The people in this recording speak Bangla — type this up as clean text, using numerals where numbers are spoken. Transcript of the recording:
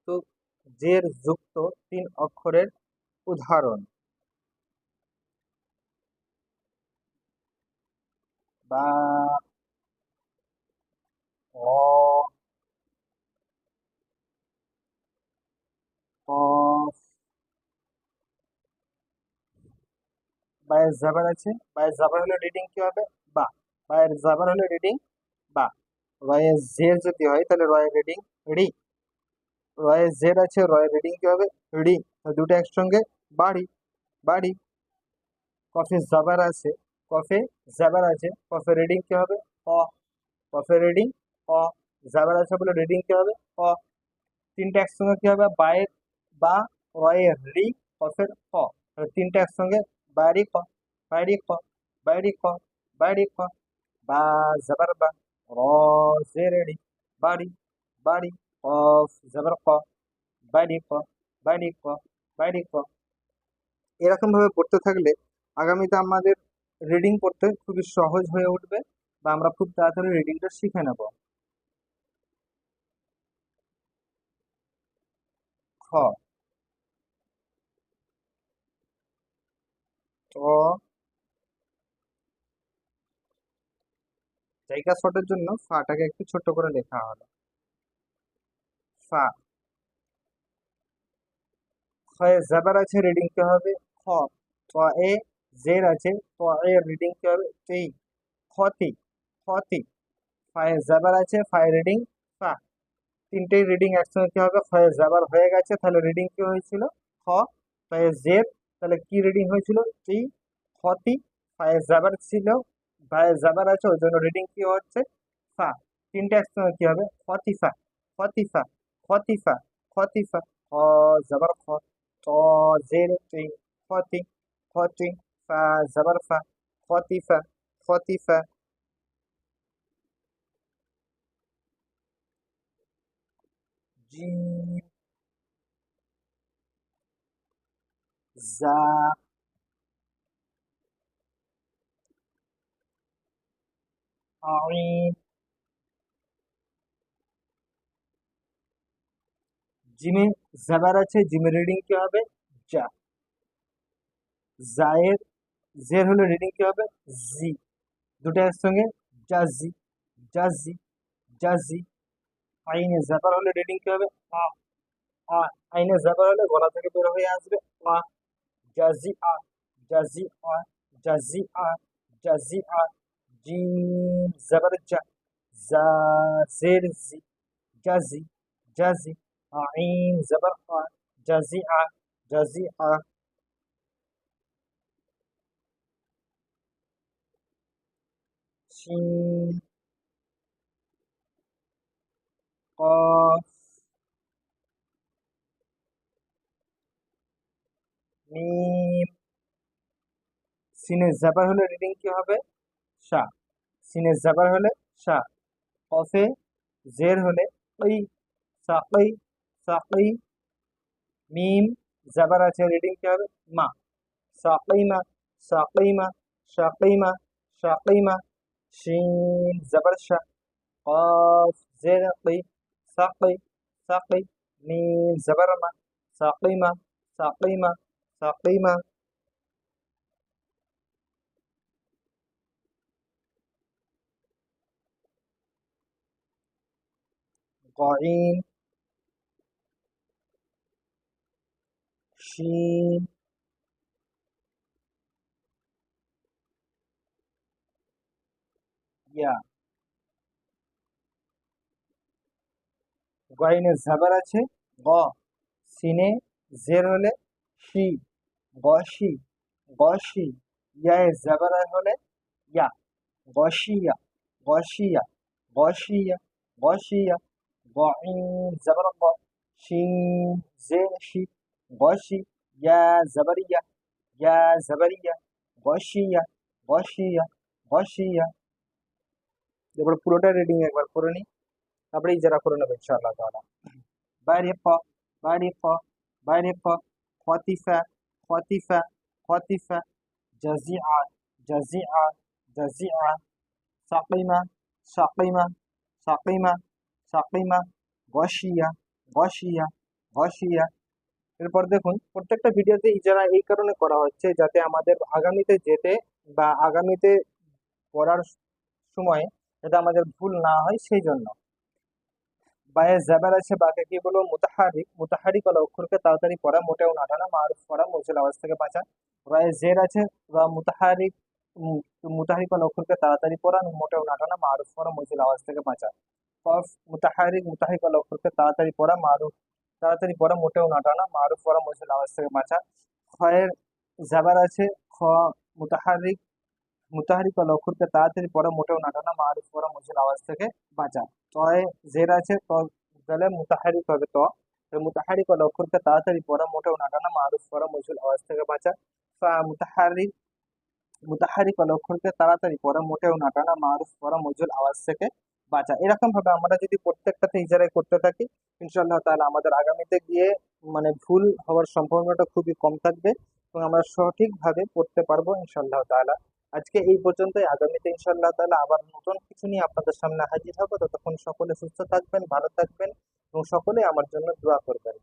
তো জের যুক্ত 3 অক্ষরের উদাহরণ। বা, অ, কফ। বায়ের জাবার আছে, বায়ের জাবার হলে রিডিং কি হবে? বা। বায়ের জাবার হলে রিডিং বা। রয়ের জের যদি হয় তাহলে রয়ের রিডিং রি। রয়ের জের আছে, রয়ের রিডিং কি হবে? রি। দুটো একসঙ্গে বাড়ি, বাড়ি। কফে জাবার আছে, কফে জাবার আছে, কফে রিডিং কি হবে? অ। কফে রিডিং অ। জাবার আছে বলে রিডিং কি হবে? অ। তিনটা একসঙ্গে কি হবে? বায়ের বা, রয়ের রি, কফের ক। তাহলে তিনটা একসঙ্গে বাইরি ক, বাইরি ক, বাইরি ক, বাইরি ক। বা জাবার বা, র জের রি, বাড়ি, বাড়ি। কফ জাবার ক, বাইরি ক, বাইরি ক, বাইরি ক। এরকম ভাবে পড়তে থাকলে আগামীতে আমাদের রিডিং পড়তে খুবই সহজ হয়ে উঠবে, বা আমরা খুব তাড়াতাড়ি রিডিংটা শিখে নেব। খ, ট, জায়গা শর্টের জন্য ফাটাকে একটু ছোট করে লেখা হলো। ফা। খয়ে জাবার আছে, রিডিং কি হবে? খ। ত এ জের আছে, ত এ রিডিং কি হবে? তি। খতি, খতি। ফায়ে জাবার আছে, ফায়ে রিডিং ফা। তিনটেই রিডিং একসঙ্গে কি হবে? খয়ে জাবার হয়ে গেছে, তাহলে রিডিং কি হয়েছিল? খ। ফায়ে জের, তাহলে কি রিডিং হয়েছিল? তি। খতি। ফায়ে জাবার ছিল, ফায়ে জাবার আছে, ওই জন্য রিডিং কি হচ্ছে? ফা। তিনটে একসঙ্গে কি হবে? খতিফা, খতিফা, খতিফা, খতিফা। খ জাবার খ, ত জের তি, খতি, খতি। ফা জাবার ফা, খতিফা, খতিফা। জিম, জা, আইন। জিমে জাবার আছে, জিমে রিডিং কি হবে? যা। জায়ের জের হলে রিডিং কি হবে? জি। দুটো একসঙ্গে জাজি, জাজি, জাজি। আইনে জাবার হলে রিডিং কি হবে? আ, আ। আইনে জাবার হলে গলা থেকে বের হয়ে আসবে আ। জাজি আ, জাজি আ, জাজি আ, জাজি আ। জিম জাবার যা, জা জের জি, জাজি, জাজি। আইন জাবার আ, জাজি আ, জাজি আ। শিন, কফ, মিম। সিনে জাবার হলে রিডিং কি হবে? সা। সিনে জাবার হলে সা। কফে জের হলে ওই, সাকই, সাকই। মিম জাবার আছে, রিডিং কি হবে? মা। সাকিমা, সাকিমা, সাকিমা, সাকিমা। শিন জাবার শা, কফ জের কি, সাকি, সাকি। মিম জাবার মা, সাকিমা, সাকিমা, সাকিমা। গইন, শিন, ইয়া। গইনে জাবার আছে, গ। সিনে জের হলে শি, গসি, গসি। ইয়ায় জাবার হলে ইয়া, গসিয়া, গসিয়া, গসিয়া, গসিয়া। গইন জাবার গ, শিন জের she, গসি। Yeah Jabriya, yeah Jabriya. Gausia, Gausia, Gausia. এবার পুরোটা রিডিং একবার করে নি, তারপরে যারা করে নেবে ইনশাআল্লাহ তাআলা। বাইরে প, বাইরে প, বাইরে প। খতিফা, খতিফা, খতিফা। জাজিআ, জাজিআ, জাজিআ। সাকিমা, সাকিমা, সাকিমা, সাকিমা। গসিয়া, গসিয়া, হশিয়া। এরপর দেখুন প্রত্যেকটা ভিডিওতে ইজারা এই কারণে করা হচ্ছে যাতে আমাদের আগামীতে যেতে বা আগামীতে পড়ার সময় যাতে আমাদের ভুল না হয় সেই জন্য। বায়ে জাবার আছে, বাকে কি বলবো, মুতাহারিক। মুতাহারিক হলো অক্ষরকে তাড়াতাড়ি পড়া, মোটেও না টানা, মারুফ পড়া, মুজিল আওয়াজ থেকে বাঁচা। রয়ে জের আছে, রা মুতাহারিক। মুতাহারিক হলো অক্ষরকে তাড়াতাড়ি পড়া, মোটেও না টানা, মারুফ পড়া, মুজিল আওয়াজ থেকে বাঁচা। কফ মুতাহারিক। মুতাহারিক হলো অক্ষরকে তাড়াতাড়ি পড়া, মারুফ তাড়াতাড়ি পড়া, মোটেও না টানা, মারুফ পড়া, মুজিল আওয়াজ থেকে বাঁচা। খয়ের জাবার আছে, খ মুতাহারিক। মুতাহারিক হলো অক্ষরকে তাড়াতাড়ি পড়া, মোটেও না টানা, মারুফ পড়া, মুজিল আওয়াজ থেকে বাঁচা। তয় জের আছে, ত তাহলে মুতাহারিক হবে ত। তো মুতাহারিক হলো অক্ষরকে তাড়াতাড়ি পড়া, মোটেও না টানা, মারুফ পড়া, মুজিল আওয়াজ থেকে বাঁচা। ফা মুতাহারিক। মুতাহারিক হলো অক্ষরকে তাড়াতাড়ি পড়া, মোটেও না টানা, মারুফ পড়া, মুজিল আওয়াজ থেকে বাঁচা। এরকম ভাবে আমরা যদি প্রত্যেকটাতে ইজারাই করতে থাকি, ইনশাআল্লাহ তাআলা আমাদের আগামীতে গিয়ে মানে ভুল হওয়ার সম্ভাবনাটা খুবই কম থাকবে এবং আমরা সঠিকভাবে পড়তে পারবো ইনশাআল্লাহ তাআলা। আজকে এই পর্যন্তই। আগামীতে ইনশাআল্লাহ তাআলা আবার নতুন কিছু নিয়ে আপনাদের সামনে হাজির হবো। ততক্ষণ সকলে সুস্থ থাকবেন, ভালো থাকবেন এবং সকলে আমার জন্য দোয়া করবেন।